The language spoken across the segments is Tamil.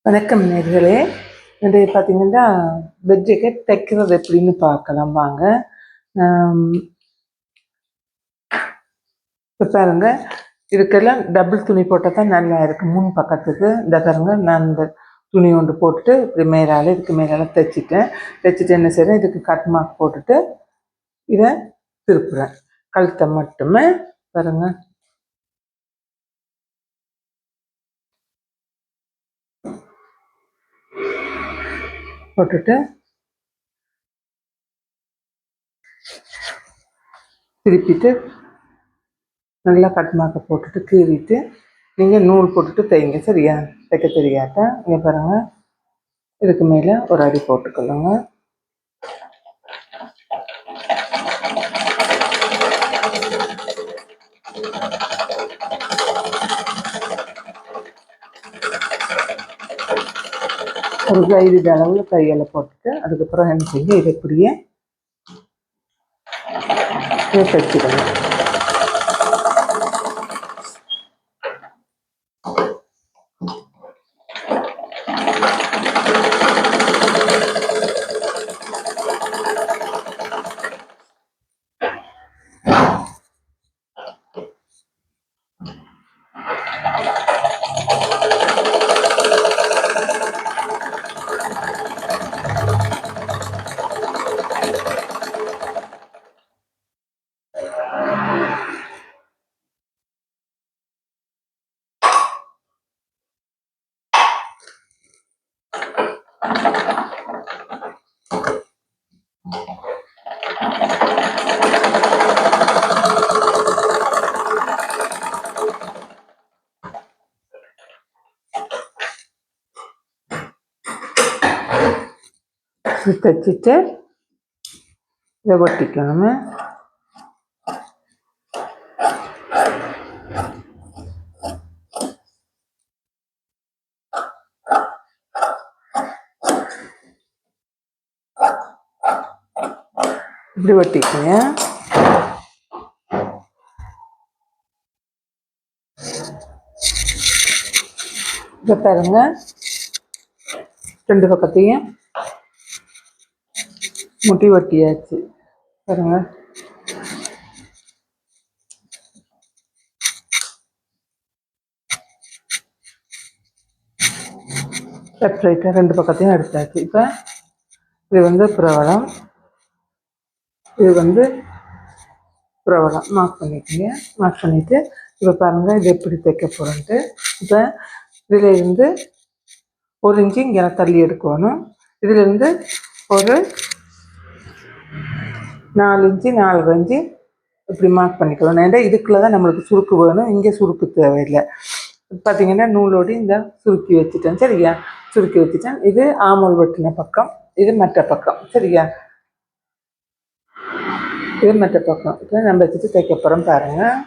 வணக்கம் நேர்களே. இன்றைய பார்த்தீங்கன்னா பெட் ஜாக்கெட் தைக்கிறது எப்படின்னு பார்க்கலாம் வாங்க. இப்போ பாருங்க, இதுக்கெல்லாம் டபுள் துணி போட்டால் தான் நல்லா இருக்குது. 3 பக்கத்துக்கு இந்த பாருங்க, நான் இந்த துணி ஒன்று போட்டுட்டு இப்படி மேலால் இதுக்கு மேலால் தைச்சிட்டு என்ன செய்கிறேன், இதுக்கு கட் மார்க் போட்டுட்டு இதை திருப்புறேன். கழுத்தை மட்டுமே பாருங்க, போட்டுட்டு திருப்பிட்டு நல்லா கட் மார்க்கை போட்டுட்டு கீறிட்டு நீங்கள் நூல் போட்டுட்டு தைங்க. சரியா? தைக்க தெரியாட்டா இங்கே பாருங்கள், இதுக்கு மேலே ஒரு அடி போட்டுக்கொள்ளுங்க. ஒரு கைது அளவில் கையில போட்டுட்டு அதுக்கப்புறம் என்ன செய்ய, இதை இப்படியே தைச்சிடணும். தைச்சிட்டு இதை ஒட்டிக்கணும். இப்படி ஒட்டிக்கங்க. இதை பாருங்க, 2 பக்கத்தையும் முட்டி ஒட்டியாச்சு. பாருங்க, லெஃப்ட் ரைட்டாக 2 பக்கத்தையும் எடுத்தாச்சு. இப்போ இது வந்து பிரவலம், இது வந்து பிரவலம். மார்க் பண்ணிக்கோங்க. மார்க் பண்ணிவிட்டு இப்போ பாருங்கள், இது எப்படி தைக்க போகிறோன்ட்டு. இப்போ இதில் இருந்து 1 இன்ச்சு இங்கே தள்ளி எடுக்கணும். இதிலிருந்து ஒரு 4 இன்ச்சு 4 இன்ச்சு இப்படி மார்க் பண்ணிக்கலாம். ஏன்னா இதுக்குள்ளே தான் நம்மளுக்கு சுருக்கு வேணும், இங்கே சுருக்கு தேவையில்லை. பார்த்தீங்கன்னா நூலோடு இந்த சுருக்கி வச்சுட்டேன். சரியா? சுருக்கி வச்சுட்டேன். இது ஆமல் வெட்டின பக்கம், இது மற்ற பக்கம். சரியா? இது மற்ற பக்கம். இப்போ நம்ம வச்சுட்டு தைக்க போகிறோம் பாருங்கள்.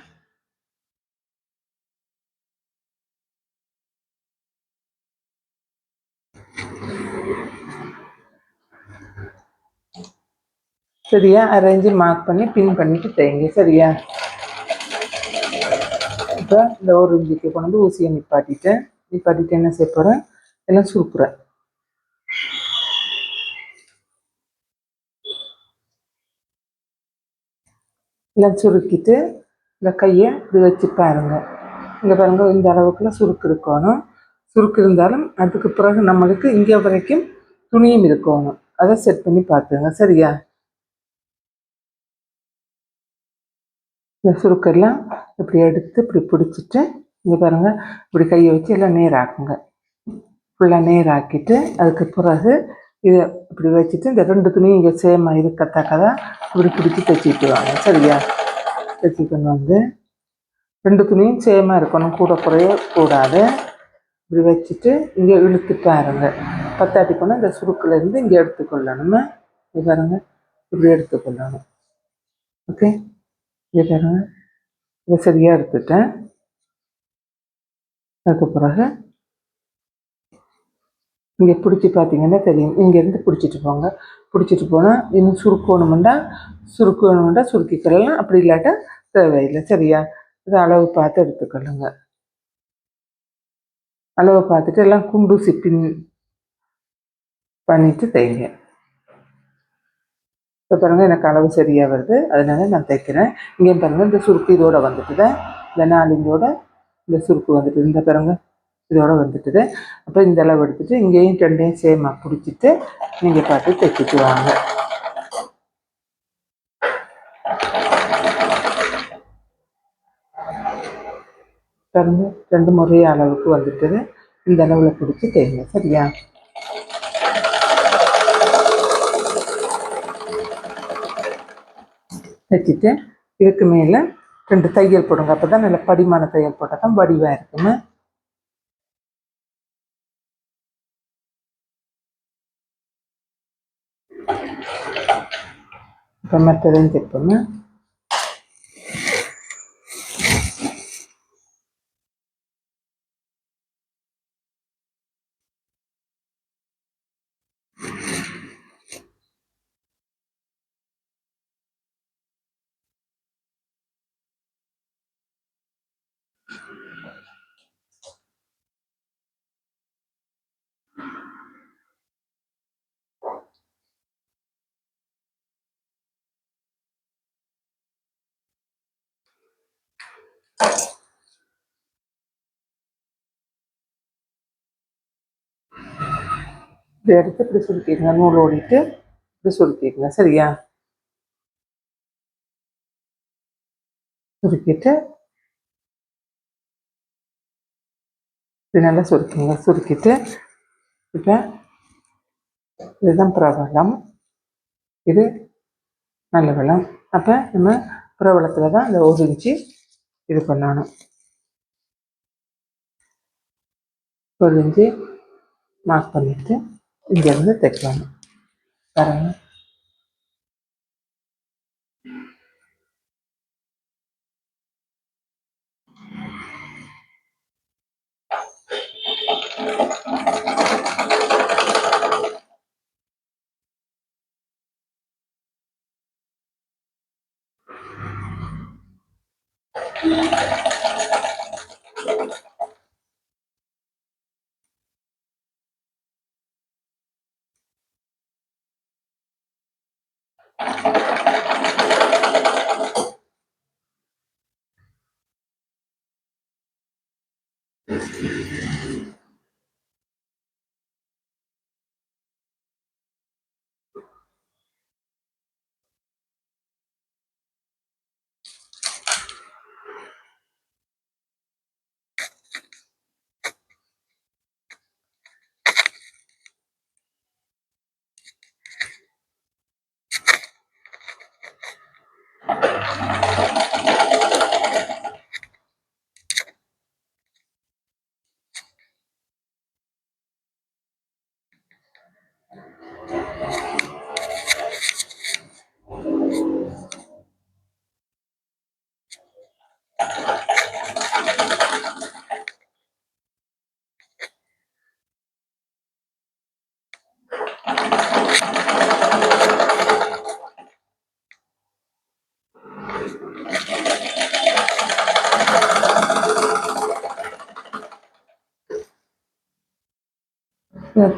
சரியா? அரேஞ்சு மார்க் பண்ணி பின் பண்ணிட்டு தைங்க. சரியா? இப்போ இந்த 1 இன்ச்சுக்கு கொண்டு வந்து ஊசியை நிப்பாட்டிட்டு என்ன செய்ய போகிறேன், எல்லாம் சுருக்குறேன். எல்லாம் சுருக்கிட்டு இந்த கையை இப்படி வச்சு பாருங்க. இங்கே பாருங்க, இந்த அளவுக்குள்ள சுருக்கு இருக்கணும். சுருக்கு இருந்தாலும் அதுக்கு பிறகு நம்மளுக்கு இங்கே வரைக்கும் துணியும் இருக்கணும். அதை செட் பண்ணி பார்த்துங்க. சரியா? இந்த சுருக்கெல்லாம் இப்படி எடுத்து இப்படி பிடிச்சிட்டு இங்கே பாருங்கள், இப்படி கையை வச்சு எல்லாம் நேராக்குங்க. ஃபுல்லாக நேராக்கிட்டு அதுக்கு பிறகு இதை இப்படி வச்சுட்டு இந்த 2 துணியும் இங்கே சேமாக இருக்கத்தக்கதான் இப்படி பிடிச்சி தைச்சிக்குவாங்க. சரியா? தைச்சிக்கொண்டு வந்து 2 துணியும் சேமாக இருக்கணும், கூட குறைய கூடாது. இப்படி வச்சுட்டு இங்கே இழுத்து பாருங்க. பத்தாட்டி போனால் இந்த சுருக்குலேருந்து இங்கே எடுத்துக்கொள்ளணும். இங்கே பாருங்க, இப்படி எடுத்துக்கொள்ளணும். ஓகே, இங்கே பாருங்க, இதை சரியாக எடுத்துட்டேன். அதுக்கு பிறகு இங்கே பிடிச்சி பார்த்தீங்கன்னா தெரியும். இங்கேருந்து பிடிச்சிட்டு போங்க. பிடிச்சிட்டு போனால் இன்னும் சுருக்கணுமெண்டா சுருக்கிக்கலாம், அப்படி இல்லாட்டா தேவையில்லை. சரியா? இதை அளவு பார்த்து எடுத்துக்கொள்ளுங்க. அளவை பார்த்துட்டு எல்லாம் குண்டூசி பின் பண்ணிட்டு தைங்க. இப்போ பாருங்கள் எனக்கு அளவு சரியாக வருது, அதனால நான் தைக்கிறேன். இங்கே பாருங்கள் இந்த சுருக்கு இதோட வந்துட்டுது, இந்த 4 இஞ்சோட இந்த சுருக்கு வந்துட்டு இந்த பாருங்க இதோட வந்துட்டுது. அப்போ இந்த அளவு எடுத்துட்டு இங்கேயும் 2யும் சேமாக பிடிச்சிட்டு நீங்கள் பார்த்து தைச்சிட்டு வாங்க. பாருங்க 2 முறை அளவுக்கு வந்துட்டுது, இந்த அளவில் பிடிச்சி தைங்க. சரியா? தைச்சிட்டு இதுக்கு மேலே 2 தையல் போடுங்க. அப்போ தான் நல்ல படிமான தையல் போட்டால் தான் வடிவாக இருக்குங்க. இப்போ மற்றதையும் தைப்போங்க. இதை எடுத்து இப்படி சுருட்டிடுங்க, நூல் ஓடிட்டு இப்படி சுருட்டிடுங்க. சரியா? சுருக்கிட்டு இப்படி நல்லா சுருக்குங்க. சுருக்கிட்டு இப்போ இதுதான் பிரபலம், இது நல்ல வெள்ளம். அப்போ நம்ம பிரபலத்தில் தான் இந்த 1 இன்ச்சு இது பண்ணணும். 1 இன்ச்சு மார்க் பண்ணிட்டு இங்கேருந்து தைக்கணும். பாருங்க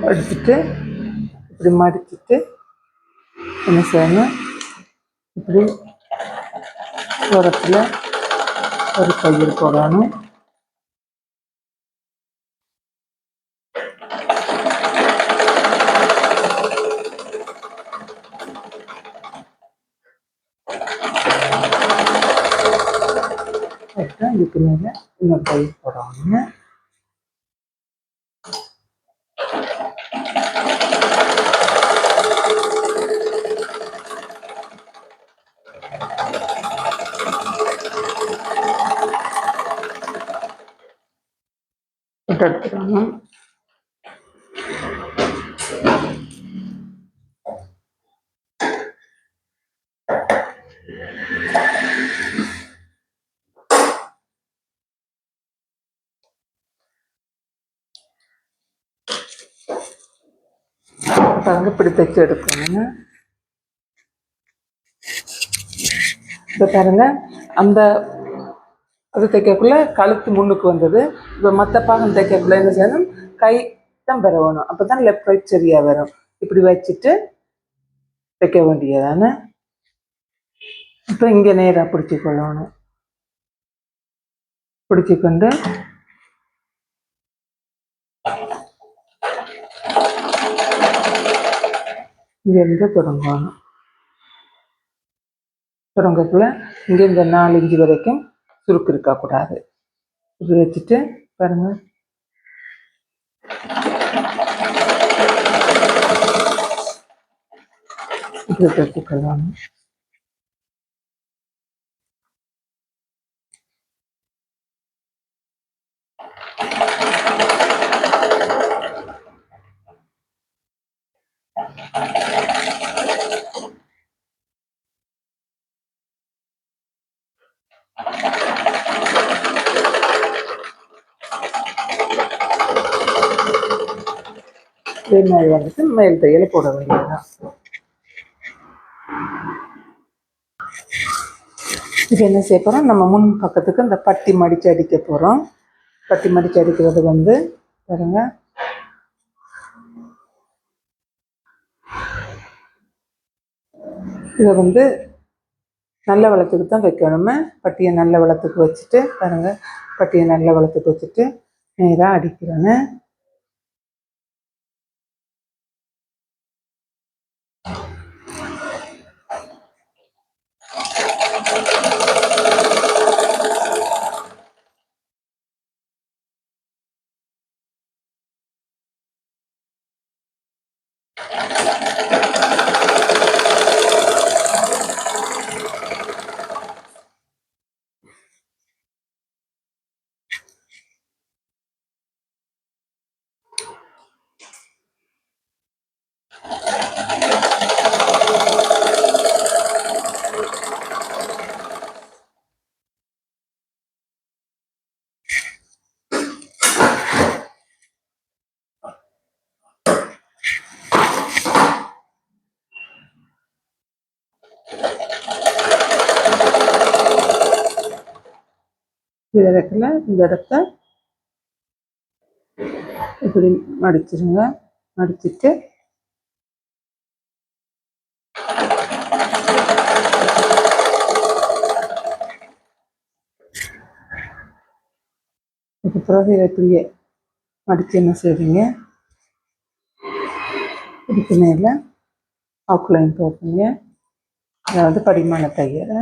எடுத்துட்டு இப்படி மடிச்சுட்டு என்ன செய்யணும், இப்படி ஓரத்தில் ஒரு தையல் போடணும். இதுக்கு மேலே இன்னொரு தையல் போடணும். எடுத்துக்கணும். பாருங்க இப்படி தைச்சு எடுக்கணுங்க. இப்போ பாருங்க அந்த அது தைக்கக்குள்ளே கழுத்து முன்னுக்கு வந்தது. இப்போ மற்ற பாகம் தைக்கக்குள்ளே என்ன செய்யணும், கை தான் பெறணும். அப்போ தான் லெஃப்ட் ரைட் சரியாக வரும். இப்படி வச்சுட்டு தைக்க வேண்டியதானே. இப்போ இங்கே நேராக பிடிச்சி கொள்ளணும். பிடிச்சிக்கொண்டு இங்கேருந்து தொடங்கணும். தொடங்கக்குள்ள இங்கே இந்த 4 இன்ச்சு வரைக்கும் சுருக்கு இருக்கக்கூடாது. இப்படி வச்சுட்டு பாருங்க, இப்படி தைச்சிக்கலாம். இதே மாதிரி வந்துட்டு மேல் தையல் போட வேண்டியதுதான். இது என்ன செய்ய போகிறோம், நம்ம முன் பக்கத்துக்கு இந்த பட்டி மடித்து அடிக்க போகிறோம். பட்டி மடித்து அடிக்கிறது வந்து பாருங்க, இதை வந்து நல்ல வளத்துக்கு தான் வைக்கணுமே. பட்டியை நல்ல வளத்துக்கு வச்சுட்டு பாருங்க, பட்டியை நல்ல வளத்துக்கு வச்சுட்டு நேராக அடிக்கிறேன்னு. இடத்துல இந்த இடத்த இப்படி மடிச்சிருங்க. மடிச்சிட்டு இதுக்கு பிறகு இப்படியே மடித்து என்ன செய்வீங்க, இதுக்கு மேலே அவுட்லைன் போட்டுங்க. அதாவது படிமான தையல்.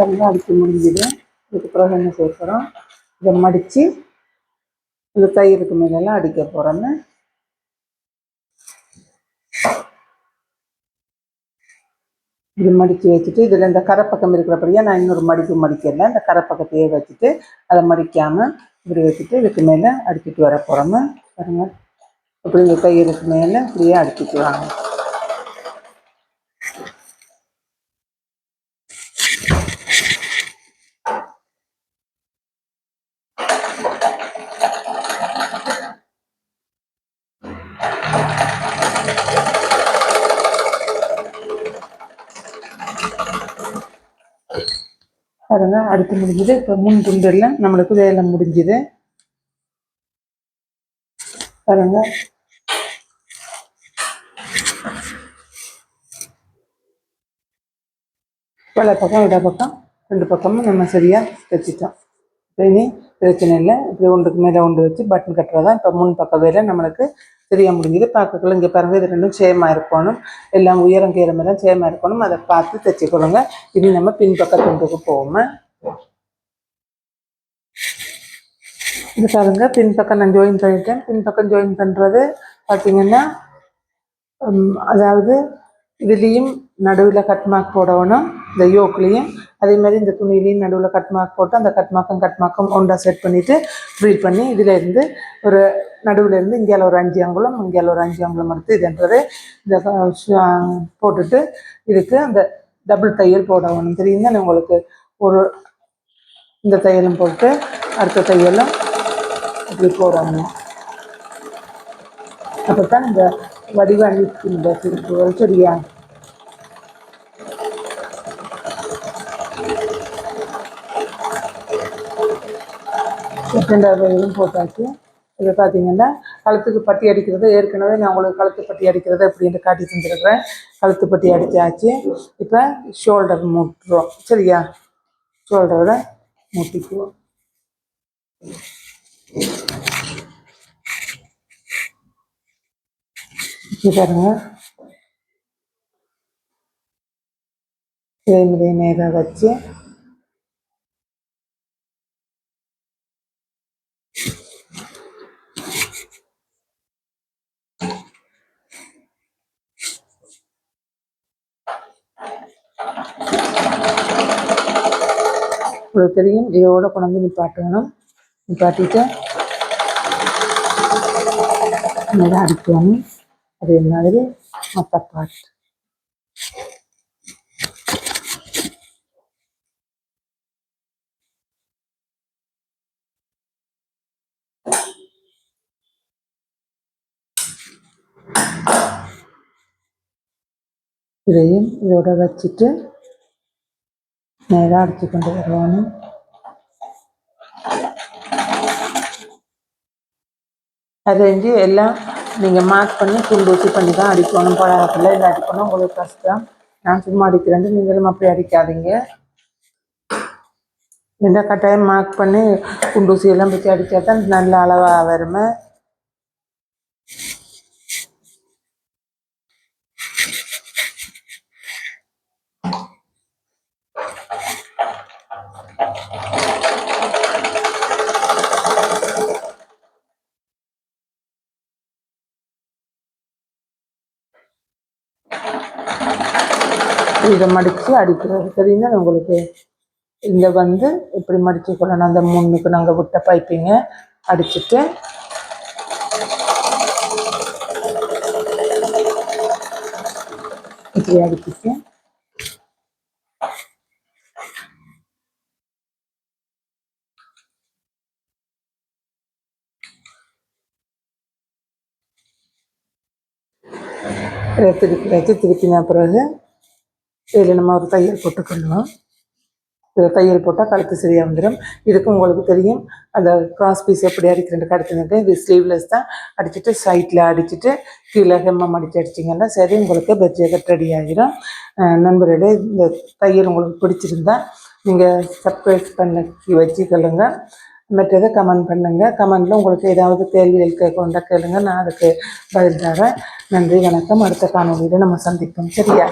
இதெல்லாம் அடித்து முடிஞ்சுது. இதுக்கு பிறகு என்ன செய்ய போகிறோம், இதை மடித்து இந்த தையலுக்கு மேலெல்லாம் அடிக்க போகிறோன்னு. இப்படி மடித்து வச்சுட்டு இதில் இந்த கரைப்பக்கம் இருக்கிறபடியாக நான் இன்னொரு மடிப்பு மடிக்கல. இந்த கரைப்பக்கத்தையே வச்சுட்டு அதை மடிக்காமல் இப்படி வச்சுட்டு இதுக்கு மேலே அடிச்சுட்டு வர போகிறோன்னு. பாருங்க, இப்படி இந்த தையலுக்கு மேலே இப்படியே அடிச்சுட்டு வாங்க. பாருங்க, அடுத்து முடிஞ்சுது. இப்போ முன் துண்டெல்லாம் நம்மளுக்கு வேலை முடிஞ்சுது. பாருங்க, வலை பக்கம் இட பக்கம் 2 பக்கமும் நம்ம சரியாக தைச்சிட்டோம். இப்போ இனி பிரச்சனை இல்லை. இப்படி ஒன்றுக்கு மேலே ஒன்று வச்சு பட்டன் கட்டுறதான் இப்போ முன் பக்கம் வேலை நம்மளுக்கு சரியாக முடிஞ்சுது. பார்க்கக்குள்ள இங்கே பாருங்கள், இது ரெண்டும் சேமாக இருக்கணும். எல்லாம் உயரம் கீரமெல்லாம் சேமாக இருக்கணும். அதை பார்த்து தைச்சிக்கொள்ளுங்க. இனி நம்ம பின்பக்க துண்டுக்கு போவோம். இது பாருங்க, பின்பக்கம் நான் ஜாயின் பண்ணிட்டேன். பின்பக்கம் ஜாயின் பண்ணுறது பார்த்தீங்கன்னா, அதாவது இதுலேயும் நடுவில் கட் மார்க் போடணும். இந்த யோக்லேயும் அதே மாதிரி இந்த துணியிலையும் நடுவில் கட் மார்க் போட்டு அந்த கட் மார்க்கும் ஒன்றா செட் பண்ணிவிட்டு ஃப்ரீட் பண்ணி இதிலேருந்து ஒரு நடுவில் இங்கேயால் ஒரு 5 அங்குலம் இங்கேயால் ஒரு 5 அங்குலம் எடுத்து இதுன்றது இந்த போட்டுட்டு இதுக்கு அந்த டபுள் தையல் போடணும். தெரியும் தானே உங்களுக்கு? ஒரு இந்த தையலும் போட்டு அடுத்த தையலும் இப்படி போடணும். அப்போ தான் இந்த வடிவாக இந்த திருப்புகள். சரியா? ரெண்டாவது தையலும் போட்டாச்சு. இதை பார்த்தீங்கன்னா கழுத்துக்கு பட்டி அடிக்கிறது ஏற்கனவே நான் உங்களுக்கு கழுத்து பட்டி அடிக்கிறது அப்படின்ட்டு காட்டி தந்துருக்குறேன். கழுத்து பட்டி அடித்தாச்சு. இப்போ ஷோல்டர் மூட்டுறோம். சரியா? ஷோல்டரை மூட்டிக்குவோம். பாருங்க, இதே மாதிரி நேராக வச்சு உங்களுக்கு தெரியும். இதோட கொண்டு நிப்பாட்டணும். நிப்பாட்டிட்டு நேராக அடிக்கணும். அதே மாதிரி மற்ற பாட்டு இதையும் இதோட வச்சுட்டு நேராக அடித்து கொண்டு வருவானு. அரேஞ்சு எல்லாம் நீங்கள் மார்க் பண்ணி குண்டூசி பண்ணி தான் அடிக்கணும். பழகத்தில் இல்லை அடிக்கணும். உங்களுக்கு கஷ்டம். நான் சும்மா அடிக்கிறேன், நீங்களும் அப்படி அடிக்காதீங்க. இந்த கட்டாயம் மார்க் பண்ணி குண்டூசி எல்லாம் வச்சு அடித்தா தான் நல்ல அளவாக வருமே. இதை மடித்து அடிக்கிறது. தெரியுங்க உங்களுக்கு? இந்த இப்படி மடித்து கொள்ளணும். அந்த முன்னுக்கு நாங்கள் விட்ட பைப்பிங்க அடிச்சுட்டு இப்படி அடிச்சுட்டு திருப்பின பிறகு இதில் நம்ம ஒரு தையல் போட்டுக்கொள்ளுவோம். தையல் போட்டால் கழுத்து சரியாக வந்துடும். இதுக்கு உங்களுக்கு தெரியும் அந்த கிராஸ் பீஸ் எப்படி அடிக்கிறேன் கடுத்துனுட்டு இது ஸ்லீவ்லெஸ் தான். அடிச்சுட்டு சைட்டில் அடிச்சுட்டு கீழே ஹெம்மம் அடிச்சிங்கன்னா சரி உங்களுக்கு பெட் ஜாக்கெட் ரெடி ஆகிடும். நண்பர்களே, இந்த தையல் உங்களுக்கு பிடிச்சிருந்தா நீங்கள் சப்ஸ்கிரைப் பண்ணி வச்சுக்கொள்ளுங்க. மற்றதை கமெண்ட் பண்ணுங்கள். கமெண்டில் உங்களுக்கு ஏதாவது கேள்விகள் கேட்க கேளுங்க, நான் அதுக்கு பதில் தரேன். நன்றி, வணக்கம். அடுத்த காணொலியில் நம்ம சந்திப்போம். சரியா?